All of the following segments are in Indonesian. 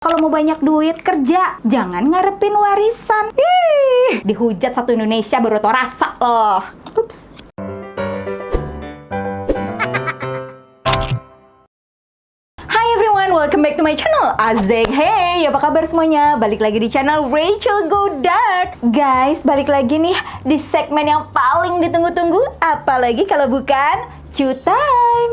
Kalau mau banyak duit, kerja. Jangan ngarepin warisan. Ih, dihujat satu Indonesia baru tau rasa loh. Ups. Hi everyone, welcome back to my channel. Azek, hey, apa kabar semuanya? Balik lagi di channel Rachel Godard. Guys, balik lagi nih di segmen yang paling ditunggu-tunggu. Apalagi kalau bukan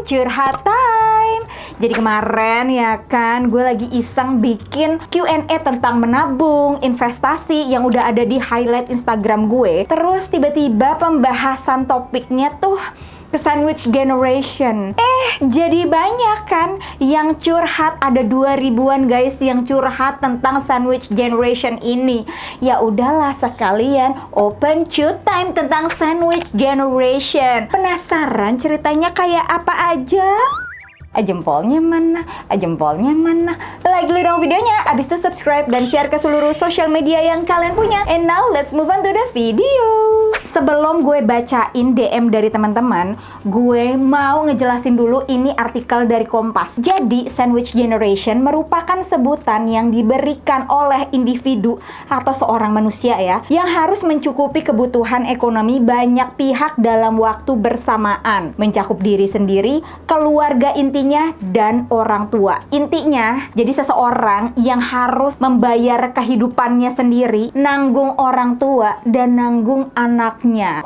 curhat time. Jadi kemarin ya kan, gue lagi iseng bikin Q&A tentang menabung, investasi yang udah ada di highlight Instagram gue. Terus tiba-tiba pembahasan topiknya tuh ke sandwich generation. Jadi banyak kan yang curhat, ada 2000-an guys yang curhat tentang sandwich generation ini. Ya udahlah sekalian open cute time tentang sandwich generation. Penasaran ceritanya kayak apa aja? Jempolnya mana? Jempolnya mana? Like dulu dong videonya, abis itu subscribe dan share ke seluruh social media yang kalian punya. And now let's move on to the video. Sebelum gue bacain DM dari teman-teman, gue mau ngejelasin dulu ini artikel dari Kompas. Jadi sandwich generation merupakan sebutan yang diberikan oleh individu atau seorang manusia ya, yang harus mencukupi kebutuhan ekonomi banyak pihak dalam waktu bersamaan, mencakup diri sendiri, keluarga intinya, dan orang tua. Intinya, jadi seseorang yang harus membayar kehidupannya sendiri, nanggung orang tua, dan nanggung anaknya.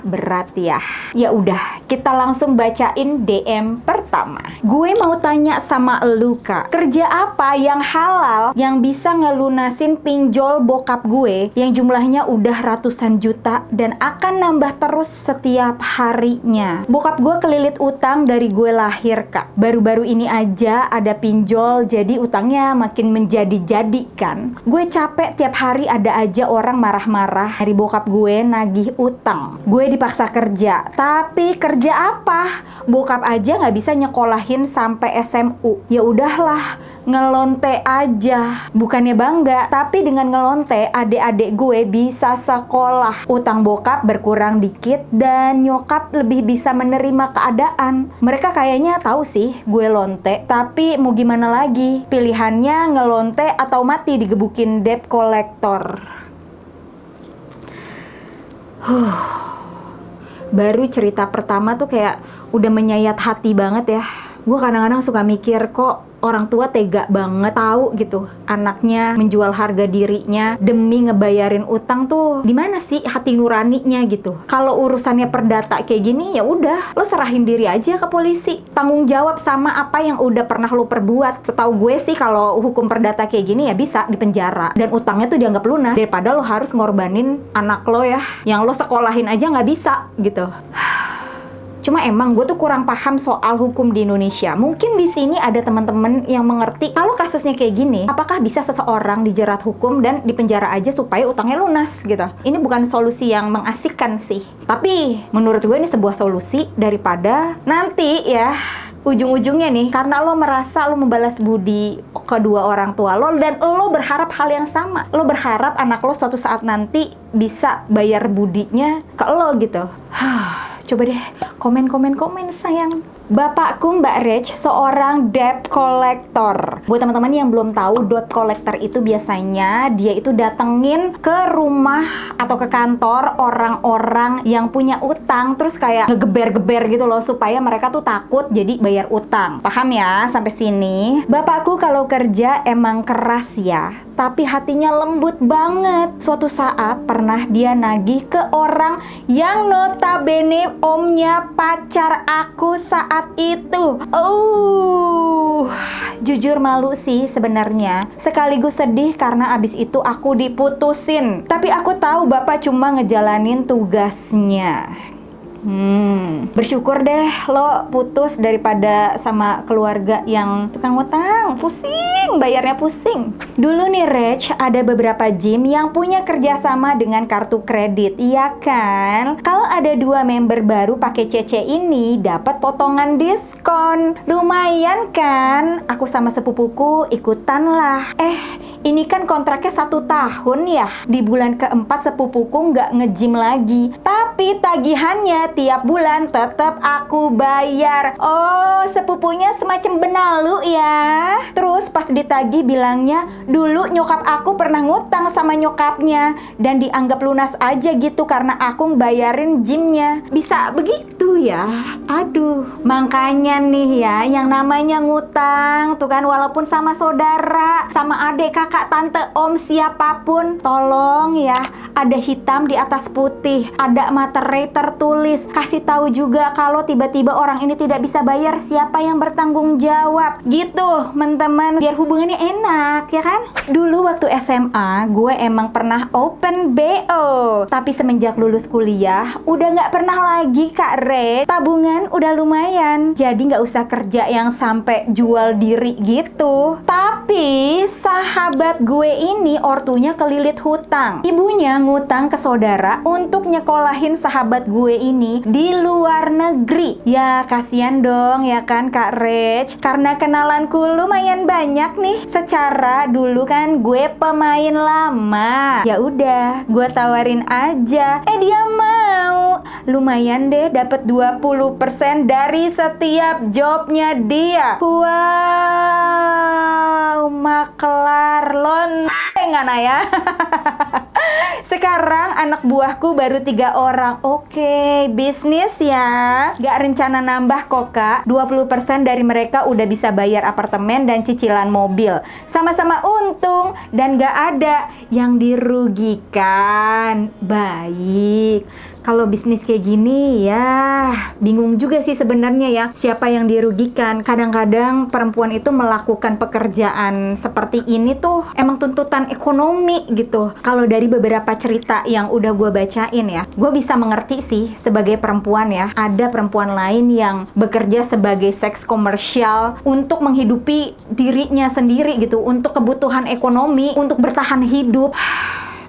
Berat ya. Ya udah, kita langsung bacain DM pertama. Gue mau tanya sama elu, Kak. Kerja apa yang halal yang bisa ngelunasin pinjol bokap gue yang jumlahnya udah ratusan juta dan akan nambah terus setiap harinya? Bokap gue kelilit utang dari gue lahir, Kak. Baru-baru ini aja ada pinjol, jadi utangnya makin menjadi-jadi kan. Gue capek tiap hari ada aja orang marah-marah dari bokap gue nagih utang. Gue dipaksa kerja, tapi kerja apa? Bokap aja nggak bisa nyekolahin sampai SMU. Ya udahlah, ngelonte aja. Bukannya bangga, tapi dengan ngelonte adik-adik gue bisa sekolah. Utang bokap berkurang dikit dan nyokap lebih bisa menerima keadaan. Mereka kayaknya tahu sih gue lonte, tapi mau gimana lagi? Pilihannya ngelonte atau mati digebukin debt collector. Baru cerita pertama tuh kayak udah menyayat hati banget ya. Gue kadang-kadang suka mikir, kok orang tua tega banget tahu gitu anaknya menjual harga dirinya demi ngebayarin utang tuh. Gimana sih hati nuraninya gitu? Kalau urusannya perdata kayak gini, ya udah lo serahin diri aja ke polisi, tanggung jawab sama apa yang udah pernah lo perbuat. Setahu gue sih kalau hukum perdata kayak gini ya bisa dipenjara dan utangnya tuh dianggap lunas, daripada lo harus ngorbanin anak lo ya yang lo sekolahin aja nggak bisa gitu. Cuma emang gue tuh kurang paham soal hukum di Indonesia. Mungkin di sini ada teman-teman yang mengerti kalau kasusnya kayak gini, apakah bisa seseorang dijerat hukum dan dipenjara aja supaya utangnya lunas gitu. Ini bukan solusi yang mengasihkan sih. Tapi menurut gue ini sebuah solusi daripada nanti ya ujung-ujungnya nih, karena lo merasa lo membalas budi kedua orang tua lo dan lo berharap hal yang sama. Lo berharap anak lo suatu saat nanti bisa bayar budinya ke lo gitu. Coba deh komen sayang. Bapakku Mbak Rach seorang debt collector. Buat teman-teman yang belum tahu, debt collector itu biasanya dia itu datengin ke rumah atau ke kantor orang-orang yang punya utang, terus kayak ngegeber-geber gitu loh supaya mereka tuh takut jadi bayar utang. Paham ya sampai sini? Bapakku kalau kerja emang keras ya, tapi hatinya lembut banget. Suatu saat pernah dia nagih ke orang yang notabene omnya pacar aku saat itu. Jujur malu sih sebenarnya. Sekaligus sedih karena abis itu aku diputusin. Tapi aku tahu bapak cuma ngejalanin tugasnya. Bersyukur deh lo putus daripada sama keluarga yang tukang utang. Pusing, bayarnya pusing. Dulu nih Rach, ada beberapa gym yang punya kerjasama dengan kartu kredit, iya kan? Kalau ada 2 member baru pakai CC ini dapat potongan diskon. Lumayan kan? Aku sama sepupuku ikutan lah. Ini kan kontraknya 1 tahun ya. Di bulan keempat sepupuku nggak nge-gym lagi. Tapi tagihannya tiap bulan tetap aku bayar. Oh, sepupunya semacam benalu ya. Terus pas ditagih bilangnya, dulu nyokap aku pernah ngutang sama nyokapnya dan dianggap lunas aja gitu karena aku bayarin gymnya. Bisa begitu ya? Aduh, makanya nih ya, yang namanya ngutang tuh kan, walaupun sama saudara, sama adik, kakak, tante, om, siapapun, tolong ya, ada hitam di atas putih, ada materai tertulis, kasih tahu juga kalau tiba-tiba orang ini tidak bisa bayar, siapa yang bertanggung jawab gitu teman-teman, biar hubungannya enak ya kan. Dulu waktu SMA gue emang pernah open BO, tapi semenjak lulus kuliah udah nggak pernah lagi Kak Re. Tabungan udah lumayan, jadi nggak usah kerja yang sampai jual diri gitu. Tapi sahabat gue ini ortunya kelilit hutang. Ibunya ngutang ke saudara untuk nyekolahin sahabat gue ini di luar negeri. Ya kasihan dong ya kan Kak Rech, karena kenalanku lumayan banyak nih. Secara dulu kan gue pemain lama. Ya udah, gue tawarin aja. Dia mau. Lumayan deh, dapat 20% dari setiap jobnya dia. Wow, maklar lontengana ya. Sekarang anak buahku baru 3 orang. Oke, bisnis ya. Gak rencana nambah kok Kak. 20% dari mereka udah bisa bayar apartemen dan cicilan mobil. Sama-sama untung dan gak ada yang dirugikan. Baik. Kalau bisnis kayak gini ya bingung juga sih sebenarnya ya, siapa yang dirugikan. Kadang-kadang perempuan itu melakukan pekerjaan seperti ini tuh emang tuntutan ekonomi gitu. Kalau dari beberapa cerita yang udah gue bacain ya, gue bisa mengerti sih sebagai perempuan ya. Ada perempuan lain yang bekerja sebagai seks komersial untuk menghidupi dirinya sendiri gitu, untuk kebutuhan ekonomi, untuk bertahan hidup.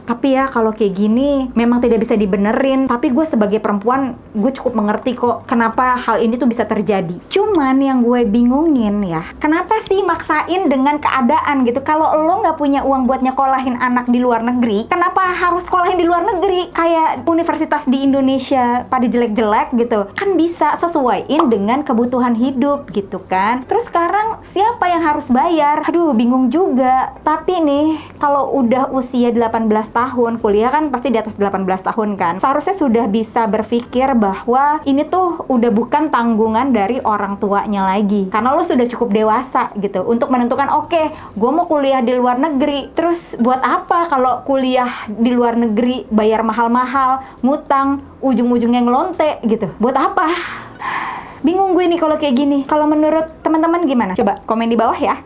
Tapi ya kalau kayak gini memang tidak bisa dibenerin. Tapi gue sebagai perempuan, gue cukup mengerti kok kenapa hal ini tuh bisa terjadi. Cuman yang gue bingungin ya, kenapa sih maksain dengan keadaan gitu? Kalau lo nggak punya uang buat nyekolahin anak di luar negeri, kenapa harus sekolahin di luar negeri? Kayak universitas di Indonesia pada jelek-jelek gitu. Kan bisa sesuaiin dengan kebutuhan hidup gitu kan. Terus sekarang siapa yang harus bayar? Aduh, bingung juga. Tapi nih, kalau udah usia 18 tahun, kuliah kan pasti di atas 18 tahun kan, seharusnya sudah bisa berpikir bahwa ini tuh udah bukan tanggungan dari orang tuanya lagi, karena lo sudah cukup dewasa gitu untuk menentukan, oke, gue mau kuliah di luar negeri. Terus buat apa kalau kuliah di luar negeri bayar mahal-mahal, ngutang, ujung-ujungnya ngelonte gitu, buat apa? Bingung gue nih kalau kayak gini. Kalau menurut teman-teman gimana? Coba komen di bawah ya.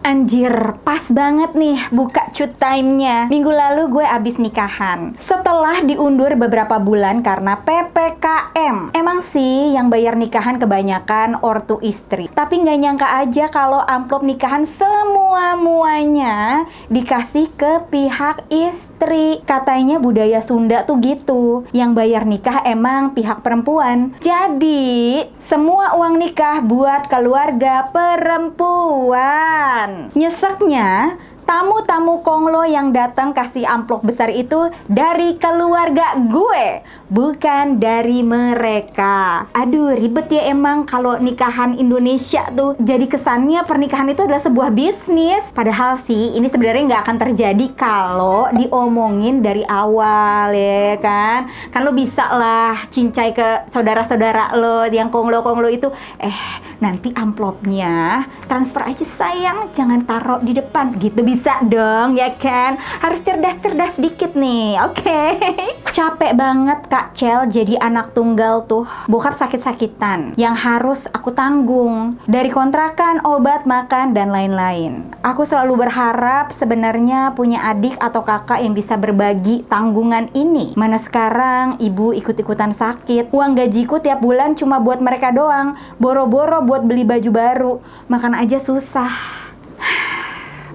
Anjir, pas banget nih buka cut time-nya. Minggu lalu gue abis nikahan. Setelah diundur beberapa bulan karena PPKM. Emang sih yang bayar nikahan kebanyakan ortu istri. Tapi nggak nyangka aja kalau amplop nikahan semua-muanya dikasih ke pihak istri. Katanya budaya Sunda tuh gitu. Yang bayar nikah emang pihak perempuan. Jadi, semua uang nikah buat keluarga perempuan. Nyeseknya, tamu-tamu konglo yang datang kasih amplop besar itu dari keluarga gue, bukan dari mereka. Aduh, ribet ya emang kalau nikahan Indonesia tuh. Jadi kesannya pernikahan itu adalah sebuah bisnis. Padahal sih ini sebenarnya nggak akan terjadi kalau diomongin dari awal ya kan. Kan lo bisa lah cincai ke saudara-saudara lo yang konglo-konglo itu. Nanti amplopnya transfer aja sayang, jangan taruh di depan gitu. Bisa dong ya kan. Harus cerdas-cerdas dikit nih, oke? Capek banget Kak Cel jadi anak tunggal tuh. Bokap sakit-sakitan yang harus aku tanggung, dari kontrakan, obat, makan, dan lain-lain. Aku selalu berharap sebenarnya punya adik atau kakak yang bisa berbagi tanggungan ini. Mana sekarang ibu ikut-ikutan sakit. Uang gajiku tiap bulan cuma buat mereka doang. Boro-boro buat beli baju baru. Makan aja susah.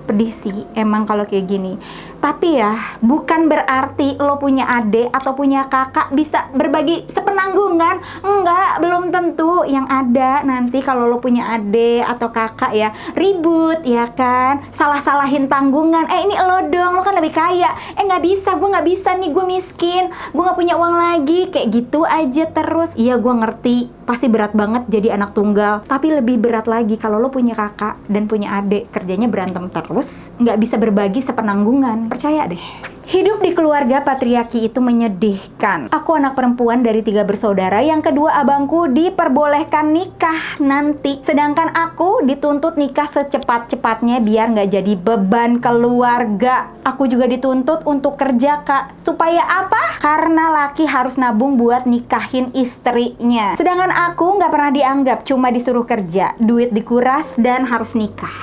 Pedih sih emang kalau kayak gini. Tapi ya, bukan berarti lo punya adik atau punya kakak bisa berbagi sepenanggungan. Enggak, belum tentu. Yang ada nanti kalau lo punya adik atau kakak ya, ribut ya kan, salah-salahin tanggungan. Ini lo dong, lo kan lebih kaya. Nggak bisa, gue nggak bisa nih, gue miskin, gue nggak punya uang lagi. Kayak gitu aja terus. Iya, gue ngerti, pasti berat banget jadi anak tunggal. Tapi lebih berat lagi kalau lo punya kakak dan punya adik, kerjanya berantem terus, nggak bisa berbagi sepenanggungan. Percaya deh. Hidup di keluarga patriarki itu menyedihkan. Aku anak perempuan dari 3 bersaudara. Yang kedua, abangku diperbolehkan nikah nanti. Sedangkan aku dituntut nikah secepat-cepatnya biar nggak jadi beban keluarga. Aku juga dituntut untuk kerja, Kak. Supaya apa? Karena laki harus nabung buat nikahin istrinya. Sedangkan aku nggak pernah dianggap, cuma disuruh kerja. Duit dikuras dan harus nikah.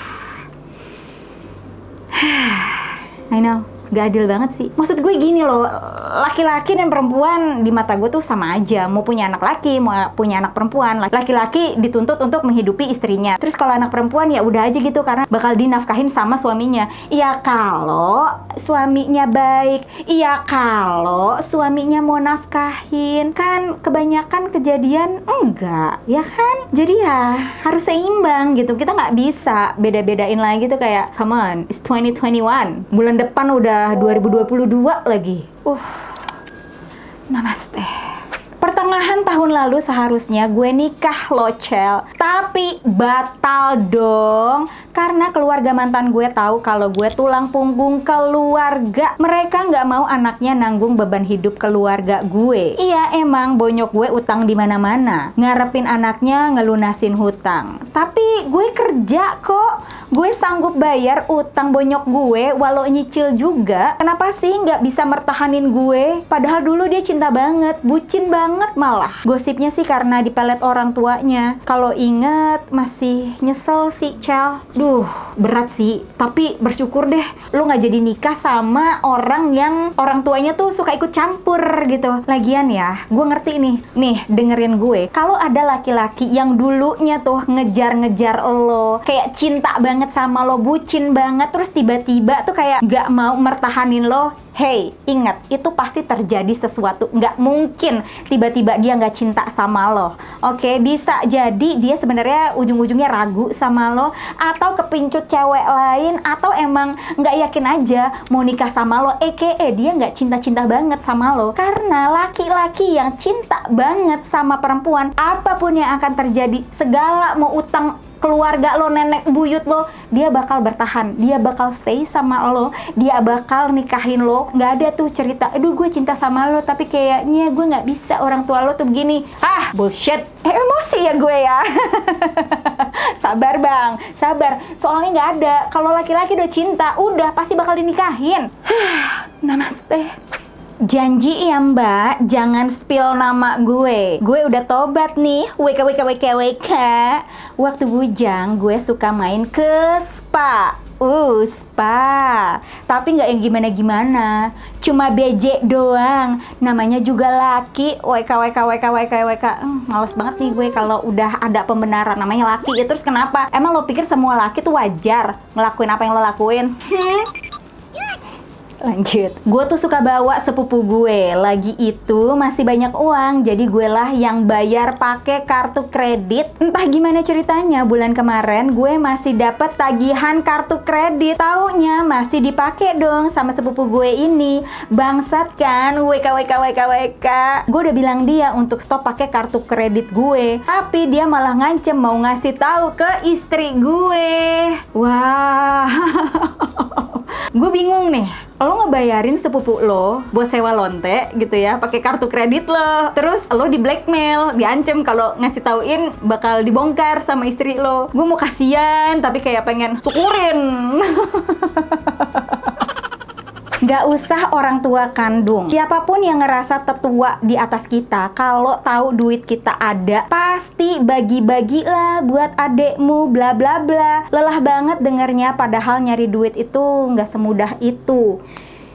I know, gak adil banget sih. Maksud gue gini loh, laki-laki dan perempuan di mata gue tuh sama aja. Mau punya anak laki, mau punya anak perempuan. Laki-laki dituntut untuk menghidupi istrinya. Terus kalau anak perempuan ya udah aja gitu, karena bakal dinafkahin sama suaminya. Iya kalau suaminya baik, iya kalau suaminya mau nafkahin. Kan kebanyakan kejadian enggak, ya kan? Jadi ya harus seimbang gitu. Kita nggak bisa beda-bedain lagi tuh kayak, come on, it's 2021. Bulan depan udah 2022 lagi. Namaste. Pertengahan tahun lalu seharusnya gue nikah loh, Cel. Tapi batal dong. Karena keluarga mantan gue tahu kalau gue tulang punggung keluarga. Mereka nggak mau anaknya nanggung beban hidup keluarga gue. Iya, emang bonyok gue utang di mana-mana. Ngarepin anaknya ngelunasin hutang. Tapi gue kerja kok. Gue sanggup bayar utang bonyok gue walau nyicil juga. Kenapa sih nggak bisa mertahanin gue? Padahal dulu dia cinta banget, bucin banget malah. Gosipnya sih karena dipelet orang tuanya. Kalau inget masih nyesel sih, Cel. Duh, berat sih. Tapi bersyukur deh lo nggak jadi nikah sama orang yang orang tuanya tuh suka ikut campur gitu. Lagian ya, gue ngerti nih dengerin gue. Kalau ada laki-laki yang dulunya tuh ngejar-ngejar lo, kayak cinta banget sama lo, bucin banget, terus tiba-tiba tuh kayak nggak mau mertahanin lo. Hey, ingat, itu pasti terjadi sesuatu. Nggak mungkin tiba-tiba dia nggak cinta sama lo. Oke, bisa jadi dia sebenarnya ujung-ujungnya ragu sama lo, atau kepincut cewek lain, atau emang nggak yakin aja mau nikah sama lo. Dia nggak cinta-cinta banget sama lo. Karena laki-laki yang cinta banget sama perempuan, apapun yang akan terjadi, segala mau utang keluarga lo, nenek buyut lo, dia bakal bertahan, dia bakal stay sama lo, dia bakal nikahin lo. Nggak ada tuh cerita, aduh gue cinta sama lo tapi kayaknya gue nggak bisa, orang tua lo tuh begini. Bullshit. Emosi ya gue ya. Sabar bang, sabar. Soalnya nggak ada. Kalau laki-laki udah cinta, udah pasti bakal dinikahin. Namaste. Janji ya mbak, jangan spill nama gue. Gue udah tobat nih. WK. Waktu bujang, gue suka main ke spa. Spa. Tapi nggak yang gimana-gimana. Cuma BJ doang. Namanya juga laki. WK. Males banget nih gue kalau udah ada pembenaran namanya laki. Ya terus kenapa? Emang lo pikir semua laki tuh wajar ngelakuin apa yang lo lakuin? Lanjut. Gue tuh suka bawa sepupu gue. Lagi itu masih banyak uang, jadi gue lah yang bayar pakai kartu kredit. Entah gimana ceritanya, bulan kemarin gue masih dapat tagihan kartu kredit. Taunya masih dipakai dong sama sepupu gue ini. Bangsat kan? WK. Gue udah bilang dia untuk stop pakai kartu kredit gue, tapi dia malah ngancem mau ngasih tahu ke istri gue. Wah. Gue bingung nih. Lo ngebayarin sepupu lo buat sewa lonte gitu ya, pakai kartu kredit lo. Terus lo di blackmail, diancem kalau ngasih tauin bakal dibongkar sama istri lo. Gue mau kasihan tapi kayak pengen syukurin. Gak usah orang tua kandung. Siapapun yang ngerasa tetua di atas kita, kalau tahu duit kita ada, pasti bagi-bagi lah buat adekmu, bla bla bla. Lelah banget dengernya, padahal nyari duit itu nggak semudah itu.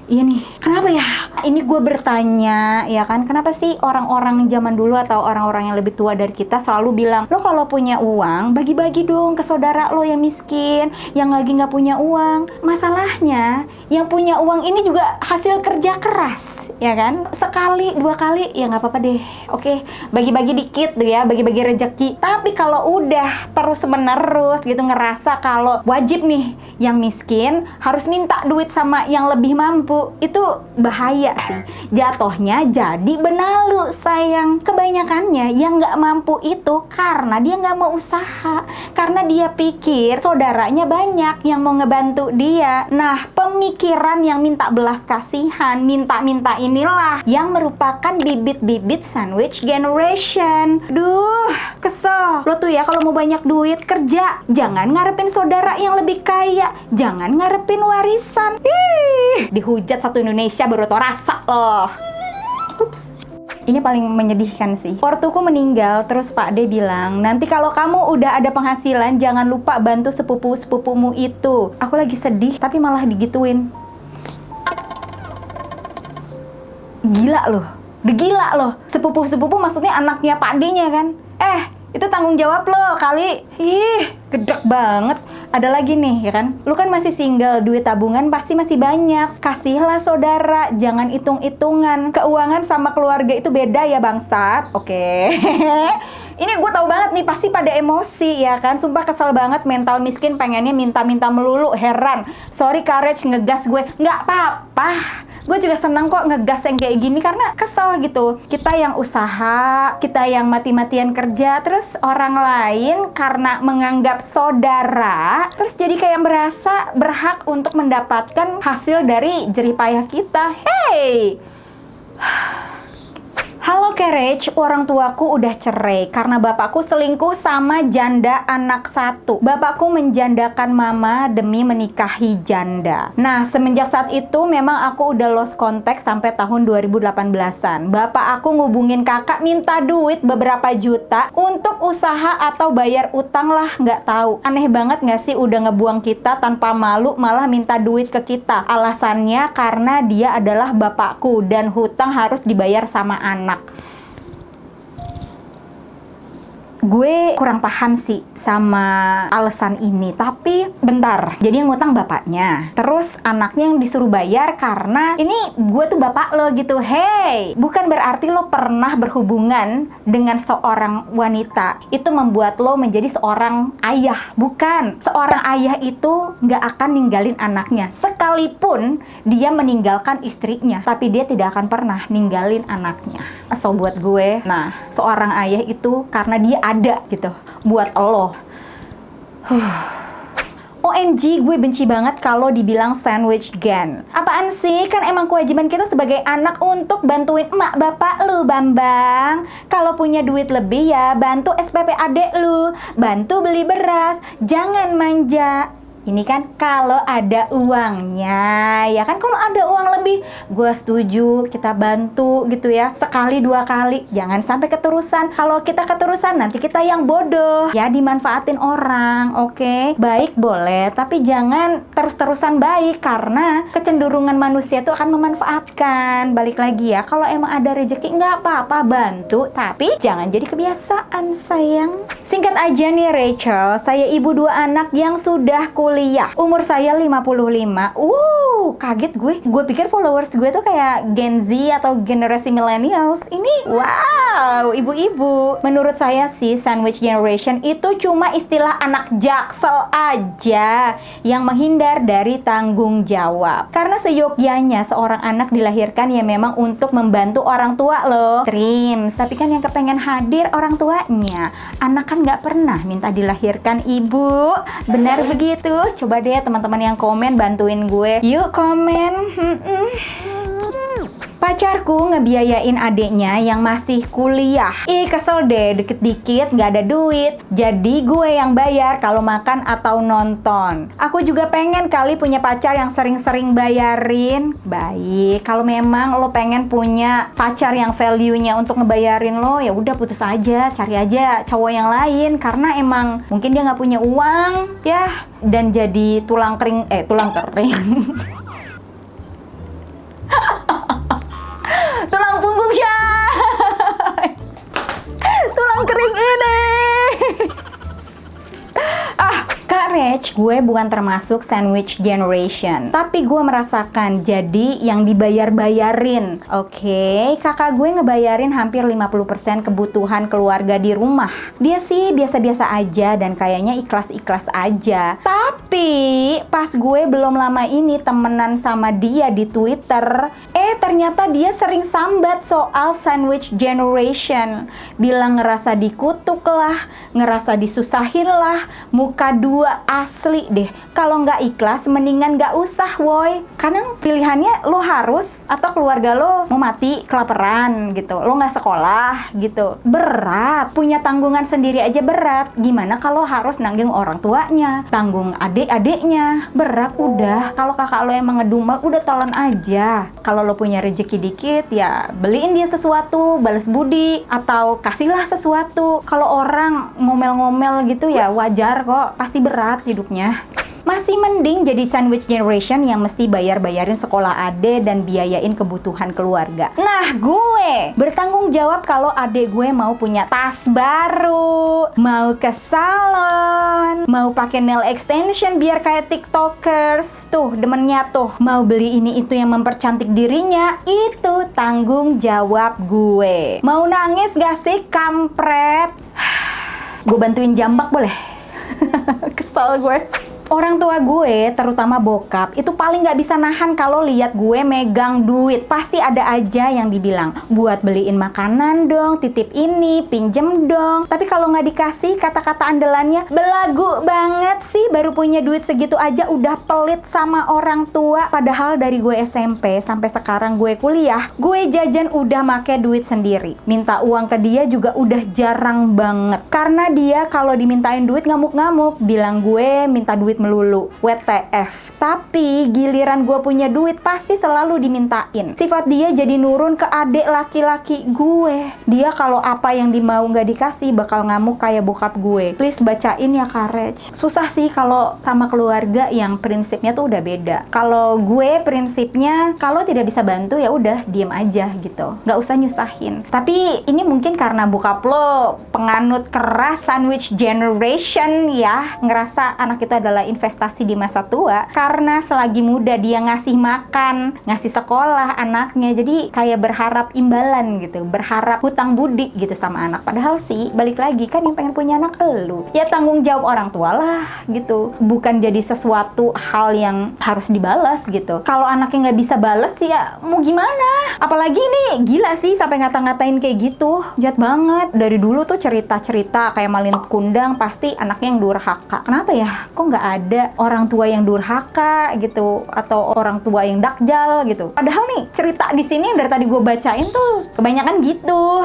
Iya nih, kenapa ya? Ini gue bertanya, ya kan, kenapa sih orang-orang zaman dulu atau orang-orang yang lebih tua dari kita selalu bilang, lo kalau punya uang, bagi-bagi dong ke saudara lo yang miskin, yang lagi nggak punya uang. Masalahnya, yang punya uang ini juga hasil kerja keras, ya kan? Sekali, 2 kali, ya nggak apa-apa deh. Oke, bagi-bagi dikit tuh ya, bagi-bagi rezeki. Tapi kalau udah terus-menerus gitu ngerasa kalau wajib nih yang miskin harus minta duit sama yang lebih mampu, itu bahaya sih. Jatuhnya jadi benalu, sayang. Kebanyakannya yang nggak mampu itu karena dia nggak mau usaha, karena dia pikir saudaranya banyak yang mau ngebantu dia. Nah, pemikiran yang minta belas kasihan, minta-minta inilah yang merupakan bibit-bibit sandwich generation. Duh, kesel. Lo tuh ya kalau mau banyak duit kerja, jangan ngarepin saudara yang lebih kaya, jangan ngarepin warisan. Dihujat satu Indonesia baru tau rasa loh. Ups. Ini paling menyedihkan sih. Ortuku meninggal, terus Pak D bilang, nanti kalau kamu udah ada penghasilan, jangan lupa bantu sepupu-sepupumu itu. Aku lagi sedih, tapi malah digituin. Gila loh. Gila loh. Sepupu-sepupu maksudnya anaknya Pak D-nya kan? Itu tanggung jawab lo kali. Gedek banget. Ada lagi nih, ya kan? Lu kan masih single, duit tabungan pasti masih banyak. Kasihlah saudara, jangan hitung-hitungan. Keuangan sama keluarga itu beda ya, bangsat. Oke. Ini gue tahu banget nih, pasti pada emosi, ya kan? Sumpah kesel banget, mental miskin pengennya minta-minta melulu. Heran. Sorry courage ngegas gue. Nggak apa-apa. Gue juga senang kok ngegas yang kayak gini karena kesel gitu. Kita yang usaha, kita yang mati-matian kerja, terus orang lain karena menganggap saudara, terus jadi kayak merasa berhak untuk mendapatkan hasil dari jerih payah kita. Hey! Halo Courage, orang tuaku udah cerai karena bapakku selingkuh sama janda anak 1. Bapakku menjandakan mama demi menikahi janda. Nah, semenjak saat itu memang aku udah lost contact sampai tahun 2018-an. Bapak aku ngubungin kakak minta duit beberapa juta untuk usaha atau bayar utang lah, nggak tahu. Aneh banget nggak sih, udah ngebuang kita tanpa malu malah minta duit ke kita. Alasannya karena dia adalah bapakku dan hutang harus dibayar sama anak. Gue kurang paham sih sama alasan ini, tapi bentar, jadi yang ngutang bapaknya, terus anaknya yang disuruh bayar karena ini gue tuh bapak lo gitu. Hey, bukan berarti lo pernah berhubungan dengan seorang wanita itu membuat lo menjadi seorang ayah. Bukan, seorang ayah itu nggak akan ninggalin anaknya sekalipun dia meninggalkan istrinya, tapi dia tidak akan pernah ninggalin anaknya. So buat gue, nah seorang ayah itu karena dia ada gitu buat lo. OMG, gue benci banget kalau dibilang sandwich gen. Apaan sih? Kan emang kewajiban kita sebagai anak untuk bantuin emak bapak lu, Bambang. Kalau punya duit lebih ya bantu SPP adek lu, bantu beli beras, jangan manja. Ini kan kalau ada uangnya, ya kan? Kalau ada uang lebih, gue setuju kita bantu gitu ya. Sekali 2 kali, jangan sampai keterusan. Kalau kita keterusan, nanti kita yang bodoh. Ya, dimanfaatin orang, oke? Baik boleh, tapi jangan terus-terusan baik. Karena kecenderungan manusia itu akan memanfaatkan. Balik lagi ya, kalau emang ada rezeki, nggak apa-apa bantu. Tapi jangan jadi kebiasaan, sayang. Singkat aja nih Rachel, saya ibu 2 anak yang sudah kuliah. Umur saya 55. Kaget gue. Gue pikir followers gue tuh kayak Gen Z atau generasi millennials. Ini wow, ibu-ibu. Menurut saya sih sandwich generation itu cuma istilah anak jaksel aja yang menghindar dari tanggung jawab. Karena seyogyanya seorang anak dilahirkan ya memang untuk membantu orang tua loh. Trims, tapi kan yang kepengen hadir orang tuanya. Anak kan nggak pernah minta dilahirkan ibu. Benar begitu? Coba deh teman-teman yang komen bantuin gue. Yuk komen. Pacarku ngebiayain adeknya yang masih kuliah. Kesel deh, dikit-dikit nggak ada duit. Jadi gue yang bayar kalau makan atau nonton. Aku juga pengen kali punya pacar yang sering-sering bayarin. Baik, kalau memang lo pengen punya pacar yang value-nya untuk ngebayarin lo, ya udah putus aja, cari aja cowok yang lain. Karena emang mungkin dia nggak punya uang, ya. Dan jadi tulang kering. kering ini. Kak Rach, gue bukan termasuk sandwich generation, tapi gue merasakan jadi yang dibayar-bayarin. Oke, kakak gue ngebayarin hampir 50% kebutuhan keluarga di rumah. Dia sih biasa-biasa aja dan kayaknya ikhlas-ikhlas aja. Tapi pas gue belum lama ini temenan sama dia di Twitter, ternyata dia sering sambat soal sandwich generation. Bilang ngerasa dikutuk lah, ngerasa disusahin lah, muka dua asli deh. Kalau nggak ikhlas, mendingan nggak usah, woy. Kadang pilihannya lo harus atau keluarga lo mau mati kelaparan gitu. Lo nggak sekolah gitu. Berat. Punya tanggungan sendiri aja berat. Gimana kalau harus nanggung orang tuanya, tanggung adik-adiknya? Berat udah. Kalau kakak lo emang ngedumel, udah telan aja. Kalau lo punya rezeki dikit, ya beliin dia sesuatu, balas budi, atau kasihlah sesuatu. Kalau orang ngomel-ngomel gitu ya wajar kok. Pasti berat hidupnya. Masih mending jadi sandwich generation yang mesti bayar-bayarin sekolah ade dan biayain kebutuhan keluarga. Nah, gue bertanggung jawab kalau ade gue mau punya tas baru, mau ke salon, mau pakai nail extension biar kayak tiktokers. Tuh, demennya tuh. Mau beli ini itu yang mempercantik dirinya. Itu tanggung jawab gue. Mau nangis gak sih, kampret? Gue bantuin jambak boleh? Kesel gue. Orang tua gue, terutama bokap, itu paling nggak bisa nahan kalau lihat gue megang duit. Pasti ada aja yang dibilang, buat beliin makanan dong, titip ini, pinjem dong. Tapi kalau nggak dikasih, kata-kata andalannya, belagu banget sih, baru punya duit segitu aja udah pelit sama orang tua. Padahal dari gue SMP sampai sekarang gue kuliah, gue jajan udah make duit sendiri. Minta uang ke dia juga udah jarang banget. Karena dia kalau dimintain duit ngamuk-ngamuk, bilang gue minta duit melulu, WTF. Tapi giliran gue punya duit pasti selalu dimintain. Sifat dia jadi nurun ke adik laki-laki gue. Dia kalau apa yang dimau nggak dikasih bakal ngamuk kayak bokap gue. Please bacain ya Kak Rach. Susah sih kalau sama keluarga yang prinsipnya tuh udah beda. Kalau gue prinsipnya kalau tidak bisa bantu ya udah diem aja gitu, nggak usah nyusahin. Tapi ini mungkin karena bokap lo penganut keras sandwich generation ya, ngerasa anak itu adalah investasi di masa tua. Karena selagi muda dia ngasih makan, ngasih sekolah anaknya, jadi kayak berharap imbalan gitu, berharap hutang budi gitu sama anak. Padahal sih balik lagi kan yang pengen punya anak elu, ya tanggung jawab orang tua lah gitu, bukan jadi sesuatu hal yang harus dibalas gitu. Kalau anaknya nggak bisa balas ya mau gimana? Apalagi nih gila sih sampai ngata-ngatain kayak gitu, jahat banget. Dari dulu tuh cerita-cerita kayak Malin Kundang pasti anaknya yang durhaka. Kenapa ya? Kok nggak ada orang tua yang durhaka gitu atau orang tua yang dakjal gitu. Padahal nih cerita di sini yang dari tadi gue bacain tuh kebanyakan gitu.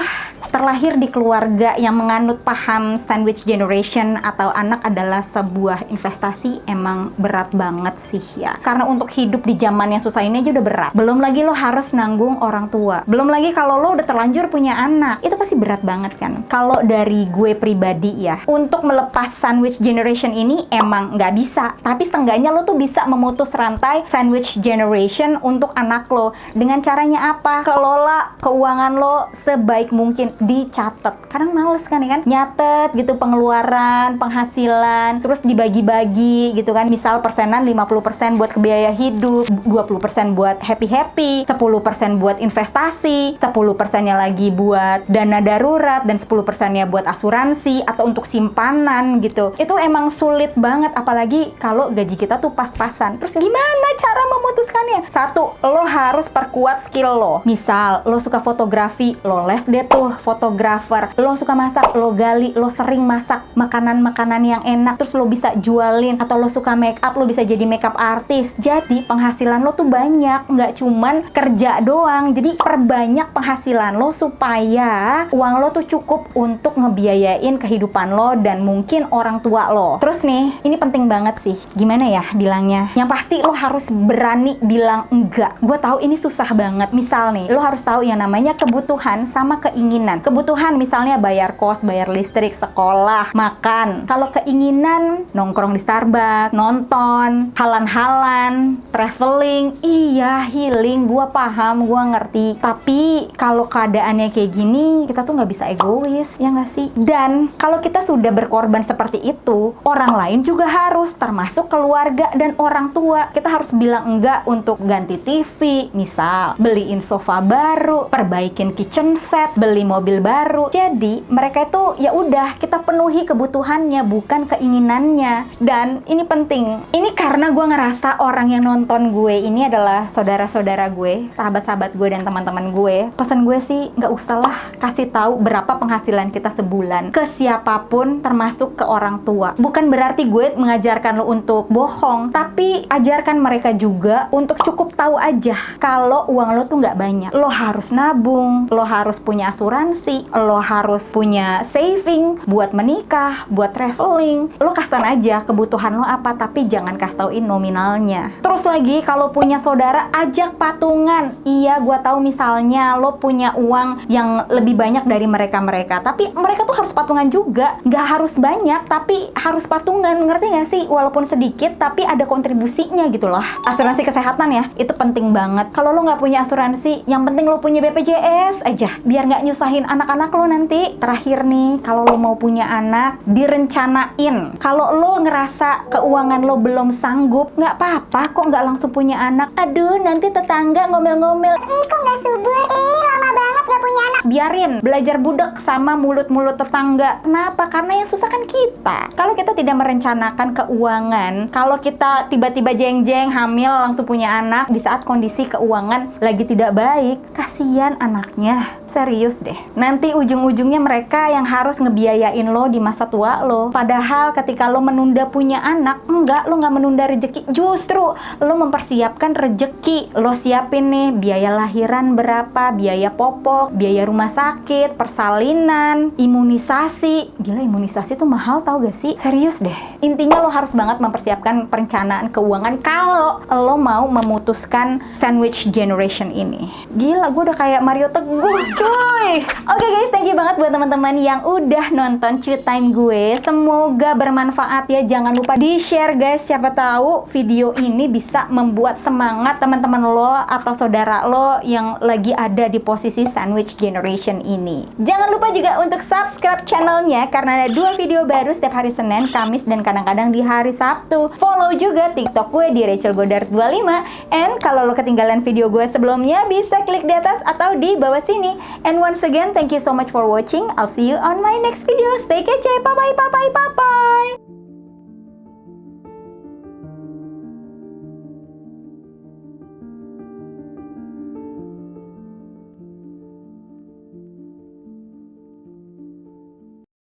Terlahir di keluarga yang menganut paham sandwich generation atau anak adalah sebuah investasi emang berat banget sih ya. Karena untuk hidup di zaman yang susah ini aja udah berat. Belum lagi lo harus nanggung orang tua. Belum lagi kalau lo udah terlanjur punya anak. Itu pasti berat banget kan. Kalau dari gue pribadi ya, untuk melepas sandwich generation ini emang nggak bisa. Tapi seenggaknya lo tuh bisa memutus rantai sandwich generation untuk anak lo. Dengan caranya apa? Kelola keuangan lo sebaik mungkin. Dicatat. Kadang males kan ya kan? Nyatet gitu pengeluaran, penghasilan, terus dibagi-bagi gitu kan. Misal persenan 50% buat kebiaya hidup, 20% buat happy-happy, 10% buat investasi, 10%-nya lagi buat dana darurat, dan 10%-nya buat asuransi atau untuk simpanan gitu. Itu emang sulit banget, apalagi kalau gaji kita tuh pas-pasan. Terus gimana cara memutuskannya? Satu, lo harus perkuat skill lo. Misal, lo suka fotografi, lo les deh tuh fotografer. Lo suka masak, lo gali, lo sering masak makanan-makanan yang enak, terus lo bisa jualin. Atau lo suka make up, lo bisa jadi makeup artist. Jadi penghasilan lo tuh banyak, nggak cuman kerja doang. Jadi perbanyak penghasilan lo supaya uang lo tuh cukup untuk ngebiayain kehidupan lo dan mungkin orang tua lo. Terus nih, ini penting banget sih. Gimana ya bilangnya? Yang pasti lo harus berani bilang enggak. Gue tahu ini susah banget. Misal nih, lo harus tahu yang namanya kebutuhan sama keinginan. Kebutuhan misalnya bayar kos, bayar listrik, sekolah, makan. Kalau keinginan, nongkrong di Starbucks, nonton, halan-halan, traveling, iya healing, gue paham, gue ngerti. Tapi kalau keadaannya kayak gini, kita tuh nggak bisa egois, ya nggak sih? Dan kalau kita sudah berkorban seperti itu, orang lain juga harus, termasuk keluarga dan orang tua. Kita harus bilang enggak untuk ganti TV, misal beliin sofa baru, perbaikin kitchen set, beli mobil baru. Jadi mereka itu ya udah kita penuhi kebutuhannya, bukan keinginannya. Dan ini penting. Ini karena gue ngerasa orang yang nonton gue ini adalah saudara-saudara gue, sahabat-sahabat gue dan teman-teman gue. Pesan gue sih nggak usah lah kasih tahu berapa penghasilan kita sebulan ke siapapun, termasuk ke orang tua. Bukan berarti gue mengajarkan lo untuk bohong, tapi ajarkan mereka juga untuk cukup tahu aja kalau uang lo tuh nggak banyak. Lo harus nabung, lo harus punya asuransi, lo harus punya saving buat menikah, buat traveling. Lo kasih tau aja kebutuhan lo apa, tapi jangan kasih tauin nominalnya. Terus lagi kalau punya saudara, ajak patungan. Iya, gue tahu misalnya lo punya uang yang lebih banyak dari mereka-mereka, tapi mereka tuh harus patungan juga. Nggak harus banyak, tapi harus patungan. Ngerti nggak sih? Walaupun sedikit, tapi ada kontribusinya gitu loh. Asuransi kesehatan ya, itu penting banget. Kalau lo nggak punya asuransi, yang penting lo punya BPJS aja, biar nggak nyusahin anak-anak lo nanti. Terakhir nih, kalau lo mau punya anak, direncanain. Kalau lo ngerasa keuangan lo belum sanggup, nggak apa-apa kok nggak langsung punya anak. Aduh, nanti tetangga ngomel-ngomel, ih kok nggak subur, lama banget nggak punya anak. Biarin, belajar budek sama mulut-mulut tetangga. Kenapa? Karena yang susah kan kita. Kalau kita tidak merencanakan keuangan, kalau kita tiba-tiba jeng-jeng hamil langsung punya anak di saat kondisi keuangan lagi tidak baik, kasihan anaknya. Serius deh. Nanti ujung-ujungnya mereka yang harus ngebiayain lo di masa tua lo. Padahal ketika lo menunda punya anak, enggak, lo nggak menunda rezeki. Justru lo mempersiapkan rezeki. Lo siapin nih biaya lahiran berapa, biaya popok, biaya rumah sakit, persalinan, imunisasi. Gila, imunisasi tuh mahal tau gak sih? Serius deh. Intinya lo harus banget mempersiapkan perencanaan keuangan kalau lo mau memutuskan sandwich generation ini. Gila, gue udah kayak Mario Teguh, cuy. Oke guys, thank you banget buat teman-teman yang udah nonton Chew Time gue. Semoga bermanfaat ya. Jangan lupa di-share guys. Siapa tahu video ini bisa membuat semangat teman-teman lo atau saudara lo yang lagi ada di posisi sandwich generation ini. Jangan lupa juga untuk subscribe channelnya karena ada 2 video baru setiap hari Senin, Kamis, dan kadang-kadang di hari Sabtu. Follow juga TikTok gue di Rachel Godard 25. And kalau lo ketinggalan video gue sebelumnya, bisa klik di atas atau di bawah sini. And once again, thank you so much for watching. I'll see you on my next video. Stay kece. Bye-bye, bye-bye, bye-bye.